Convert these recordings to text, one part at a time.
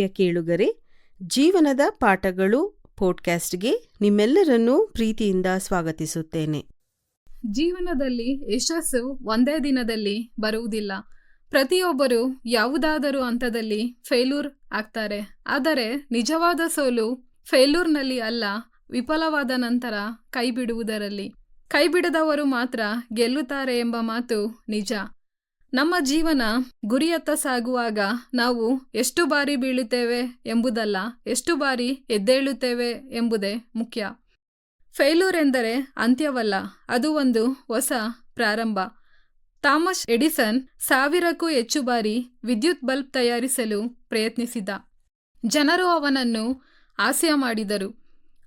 ಪ್ರಿಯ ಕೇಳುಗರೆ, ಜೀವನದ ಪಾಠಗಳು ಪಾಡ್ಕ್ಯಾಸ್ಟ್ಗೆ ನಿಮ್ಮೆಲ್ಲರನ್ನೂ ಪ್ರೀತಿಯಿಂದ ಸ್ವಾಗತಿಸುತ್ತೇನೆ. ಜೀವನದಲ್ಲಿ ಯಶಸ್ಸು ಒಂದೇ ದಿನದಲ್ಲಿ ಬರುವುದಿಲ್ಲ. ಪ್ರತಿಯೊಬ್ಬರು ಯಾವುದಾದರೂ ಹಂತದಲ್ಲಿ ಫೇಲ್ಯೂರ್ ಆಗ್ತಾರೆ. ಆದರೆ ನಿಜವಾದ ಸೋಲು ಫೇಲ್ಯೂರ್ನಲ್ಲಿ ಅಲ್ಲ, ವಿಫಲವಾದ ನಂತರ ಕೈ ಬಿಡುವುದರಲ್ಲಿ. ಕೈ ಬಿಡದವರು ಮಾತ್ರ ಗೆಲ್ಲುತ್ತಾರೆ ಎಂಬ ಮಾತು ನಿಜ. ನಮ್ಮ ಜೀವನ ಗುರಿಯತ್ತ ಸಾಗುವಾಗ ನಾವು ಎಷ್ಟು ಬಾರಿ ಬೀಳುತ್ತೇವೆ ಎಂಬುದಲ್ಲ, ಎಷ್ಟು ಬಾರಿ ಎದ್ದೇಳುತ್ತೇವೆ ಎಂಬುದೇ ಮುಖ್ಯ. ಫೇಲ್ಯೂರ್ ಎಂದರೆ ಅಂತ್ಯವಲ್ಲ, ಅದು ಒಂದು ಹೊಸ ಪ್ರಾರಂಭ. ಥಾಮಸ್ ಎಡಿಸನ್ 1000ಕ್ಕೂ ಹೆಚ್ಚು ಬಾರಿ ವಿದ್ಯುತ್ ಬಲ್ಬ್ ತಯಾರಿಸಲು ಪ್ರಯತ್ನಿಸಿದ. ಜನರು ಅವನನ್ನು ಹಾಸ್ಯ ಮಾಡಿದರು.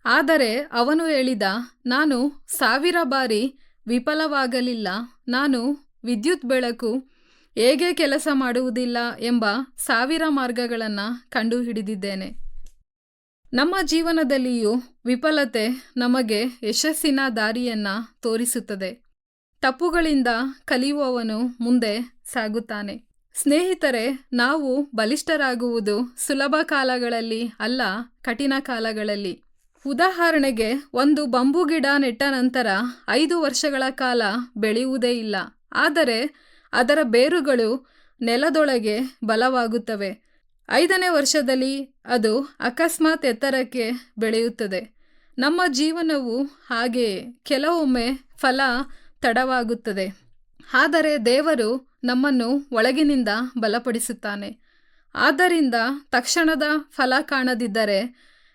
ಆದರೆ ಅವನು ಹೇಳಿದ, ನಾನು 1000 ಬಾರಿ ವಿಫಲವಾಗಲಿಲ್ಲ, ನಾನು ವಿದ್ಯುತ್ ಬೆಳಕು ಹೇಗೆ ಕೆಲಸ ಮಾಡುವುದಿಲ್ಲ ಎಂಬ 1000 ಮಾರ್ಗಗಳನ್ನು ಕಂಡುಹಿಡಿದಿದ್ದೇನೆ. ನಮ್ಮ ಜೀವನದಲ್ಲಿಯೂ ವಿಫಲತೆ ನಮಗೆ ಯಶಸ್ಸಿನ ದಾರಿಯನ್ನು ತೋರಿಸುತ್ತದೆ. ತಪ್ಪುಗಳಿಂದ ಕಲಿಯುವವನು ಮುಂದೆ ಸಾಗುತ್ತಾನೆ. ಸ್ನೇಹಿತರೆ, ನಾವು ಬಲಿಷ್ಠರಾಗುವುದು ಸುಲಭ ಕಾಲಗಳಲ್ಲಿ ಅಲ್ಲ, ಕಠಿಣ ಕಾಲಗಳಲ್ಲಿ. ಉದಾಹರಣೆಗೆ, ಒಂದು ಬಂಬು ಗಿಡ ನೆಟ್ಟ ನಂತರ 5 ವರ್ಷಗಳ ಕಾಲ ಬೆಳೆಯುವುದೇ ಇಲ್ಲ. ಆದರೆ ಅದರ ಬೇರುಗಳು ನೆಲದೊಳಗೆ ಬಲವಾಗುತ್ತವೆ. 5ನೇ ವರ್ಷದಲ್ಲಿ ಅದು ಅಕಸ್ಮಾತ್ ಎತ್ತರಕ್ಕೆ ಬೆಳೆಯುತ್ತದೆ. ನಮ್ಮ ಜೀವನವು ಹಾಗೆಯೇ. ಕೆಲವೊಮ್ಮೆ ಫಲ ತಡವಾಗುತ್ತದೆ, ಆದರೆ ದೇವರು ನಮ್ಮನ್ನು ಒಳಗಿನಿಂದ ಬಲಪಡಿಸುತ್ತಾನೆ. ಆದ್ದರಿಂದ ತಕ್ಷಣದ ಫಲ ಕಾಣದಿದ್ದರೆ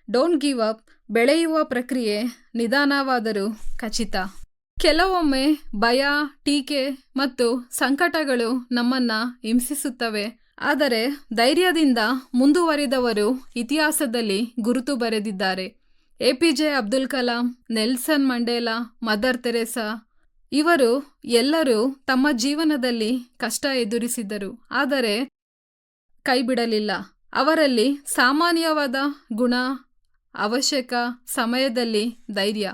ಡೋಂಟ್ ಗಿವ್ ಅಪ್. ಬೆಳೆಯುವ ಪ್ರಕ್ರಿಯೆ ನಿಧಾನವಾದರೂ ಖಚಿತ. ಕೆಲವೊಮ್ಮೆ ಭಯ, ಟೀಕೆ ಮತ್ತು ಸಂಕಟಗಳು ನಮ್ಮನ್ನು ಹಿಂಸಿಸುತ್ತವೆ. ಆದರೆ ಧೈರ್ಯದಿಂದ ಮುಂದುವರಿದವರು ಇತಿಹಾಸದಲ್ಲಿ ಗುರುತು ಬರೆದಿದ್ದಾರೆ. APJ Abdul Kalam, Nelson Mandela, Mother Teresa ಇವರು ಎಲ್ಲರೂ ತಮ್ಮ ಜೀವನದಲ್ಲಿ ಕಷ್ಟ ಎದುರಿಸಿದರು, ಆದರೆ ಕೈ ಬಿಡಲಿಲ್ಲ. ಅವರಲ್ಲಿ ಸಾಮಾನ್ಯವಾದ ಗುಣ ಅವಶ್ಯಕ ಸಮಯದಲ್ಲಿ ಧೈರ್ಯ.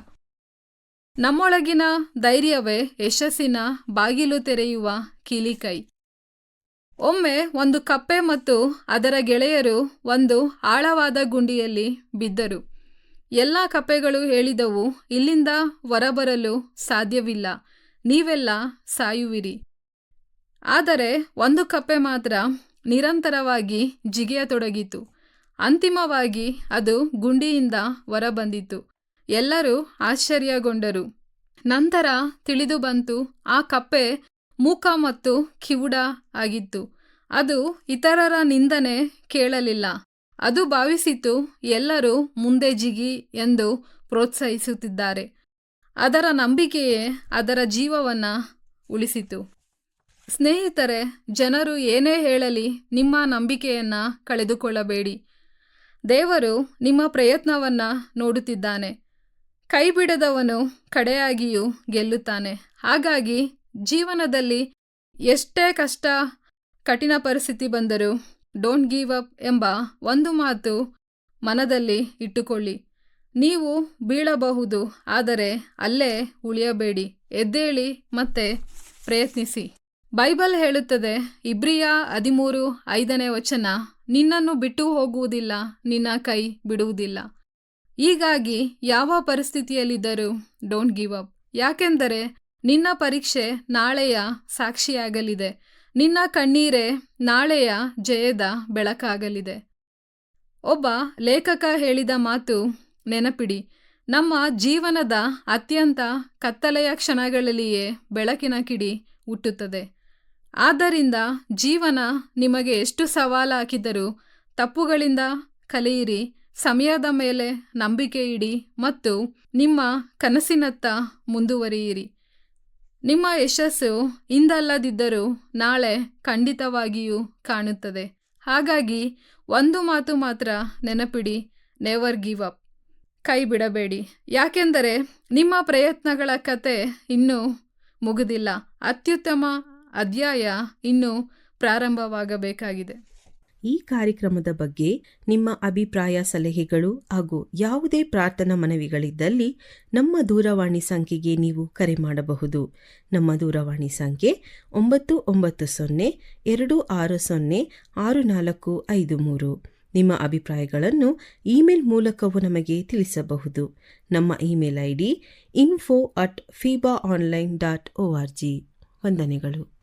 ನಮ್ಮೊಳಗಿನ ಧೈರ್ಯವೇ ಯಶಸ್ಸಿನ ಬಾಗಿಲು ತೆರೆಯುವ ಕೀಲಿಕೈ. ಒಮ್ಮೆ ಒಂದು ಕಪ್ಪೆ ಮತ್ತು ಅದರ ಗೆಳೆಯರು ಒಂದು ಆಳವಾದ ಗುಂಡಿಯಲ್ಲಿ ಬಿದ್ದರು. ಎಲ್ಲ ಕಪ್ಪೆಗಳು ಹೇಳಿದವು, ಇಲ್ಲಿಂದ ಹೊರಬರಲು ಸಾಧ್ಯವಿಲ್ಲ, ನೀವೆಲ್ಲ ಸಾಯುವಿರಿ. ಆದರೆ ಒಂದು ಕಪ್ಪೆ ಮಾತ್ರ ನಿರಂತರವಾಗಿ ಜಿಗಿಯತೊಡಗಿತು. ಅಂತಿಮವಾಗಿ ಅದು ಗುಂಡಿಯಿಂದ ಹೊರಬಂದಿತು. ಎಲ್ಲರೂ ಆಶ್ಚರ್ಯಗೊಂಡರು. ನಂತರ ತಿಳಿದು ಬಂತು, ಆ ಕಪ್ಪೆ ಮೂಕ ಮತ್ತು ಕಿವುಡ ಆಗಿತ್ತು. ಅದು ಇತರರ ನಿಂದನೆ ಕೇಳಲಿಲ್ಲ. ಅದು ಭಾವಿಸಿತು, ಎಲ್ಲರೂ ಮುಂದೆ ಜಿಗಿ ಎಂದು ಪ್ರೋತ್ಸಾಹಿಸುತ್ತಿದ್ದಾರೆ. ಅದರ ನಂಬಿಕೆಯೇ ಅದರ ಜೀವವನ್ನು ಉಳಿಸಿತು. ಸ್ನೇಹಿತರೆ, ಜನರು ಏನೇ ಹೇಳಲಿ ನಿಮ್ಮ ನಂಬಿಕೆಯನ್ನು ಕಳೆದುಕೊಳ್ಳಬೇಡಿ. ದೇವರು ನಿಮ್ಮ ಪ್ರಯತ್ನವನ್ನು ನೋಡುತ್ತಿದ್ದಾನೆ. ಕೈ ಬಿಡದವನು ಕಡೆಯಾಗಿಯೂ ಗೆಲ್ಲುತ್ತಾನೆ. ಹಾಗಾಗಿ ಜೀವನದಲ್ಲಿ ಎಷ್ಟೇ ಕಷ್ಟ, ಕಠಿಣ ಪರಿಸ್ಥಿತಿ ಬಂದರೂ ಡೋಂಟ್ ಗಿವ್ ಅಪ್ ಎಂಬ ಒಂದು ಮಾತು ಮನದಲ್ಲಿ ಇಟ್ಟುಕೊಳ್ಳಿ. ನೀವು ಬೀಳಬಹುದು, ಆದರೆ ಅಲ್ಲೇ ಉಳಿಯಬೇಡಿ. ಎದ್ದೇಳಿ ಮತ್ತೆ ಪ್ರಯತ್ನಿಸಿ. ಬೈಬಲ್ ಹೇಳುತ್ತದೆ, ಇಬ್ರಿಯ 13:5 ನಿನ್ನನ್ನು ಬಿಟ್ಟು ಹೋಗುವುದಿಲ್ಲ, ನಿನ್ನ ಕೈ ಬಿಡುವುದಿಲ್ಲ. ಹೀಗಾಗಿ ಯಾವ ಪರಿಸ್ಥಿತಿಯಲ್ಲಿದ್ದರೂ ಡೋಂಟ್ ಗಿವ್ ಅಪ್. ಯಾಕೆಂದರೆ ನಿನ್ನ ಪರೀಕ್ಷೆ ನಾಳೆಯ ಸಾಕ್ಷಿಯಾಗಲಿದೆ. ನಿನ್ನ ಕಣ್ಣೀರೇ ನಾಳೆಯ ಜಯದ ಬೆಳಕಾಗಲಿದೆ. ಒಬ್ಬ ಲೇಖಕ ಹೇಳಿದ ಮಾತು ನೆನಪಿಡಿ, ನಮ್ಮ ಜೀವನದ ಅತ್ಯಂತ ಕತ್ತಲೆಯ ಕ್ಷಣಗಳಲ್ಲಿಯೇ ಬೆಳಕಿನ ಕಿಡಿ ಹುಟ್ಟುತ್ತದೆ. ಆದ್ದರಿಂದ ಜೀವನ ನಿಮಗೆ ಎಷ್ಟು ಸವಾಲು ಹಾಕಿದರೂ ತಪ್ಪುಗಳಿಂದ ಕಲಿಯಿರಿ, ಸಮಯದ ಮೇಲೆ ನಂಬಿಕೆ ಇಡಿ ಮತ್ತು ನಿಮ್ಮ ಕನಸಿನತ್ತ ಮುಂದುವರಿಯಿರಿ. ನಿಮ್ಮ ಯಶಸ್ಸು ಇಂದಲ್ಲದಿದ್ದರೂ ನಾಳೆ ಖಂಡಿತವಾಗಿಯೂ ಕಾಣುತ್ತದೆ. ಹಾಗಾಗಿ ಒಂದು ಮಾತು ಮಾತ್ರ ನೆನಪಿಡಿ, ನೆವರ್ ಗಿವ್ ಅಪ್. ಕೈ ಬಿಡಬೇಡಿ. ಯಾಕೆಂದರೆ ನಿಮ್ಮ ಪ್ರಯತ್ನಗಳ ಕತೆ ಇನ್ನೂ ಮುಗಿದಿಲ್ಲ. ಅತ್ಯುತ್ತಮ ಅಧ್ಯಾಯ ಇನ್ನೂ ಪ್ರಾರಂಭವಾಗಬೇಕಾಗಿದೆ. ಈ ಕಾರ್ಯಕ್ರಮದ ಬಗ್ಗೆ ನಿಮ್ಮ ಅಭಿಪ್ರಾಯ, ಸಲಹೆಗಳು ಹಾಗೂ ಯಾವುದೇ ಪ್ರಾರ್ಥನಾ ಮನವಿಗಳಿದ್ದಲ್ಲಿ ನಮ್ಮ ದೂರವಾಣಿ ಸಂಖ್ಯೆಗೆ ನೀವು ಕರೆ ಮಾಡಬಹುದು. ನಮ್ಮ ದೂರವಾಣಿ ಸಂಖ್ಯೆ 9902606453. ನಿಮ್ಮ ಅಭಿಪ್ರಾಯಗಳನ್ನು ಇಮೇಲ್ ಮೂಲಕವೂ ನಮಗೆ ತಿಳಿಸಬಹುದು. ನಮ್ಮ ಇಮೇಲ್ ID info@fibaonline.org. ವಂದನೆಗಳು.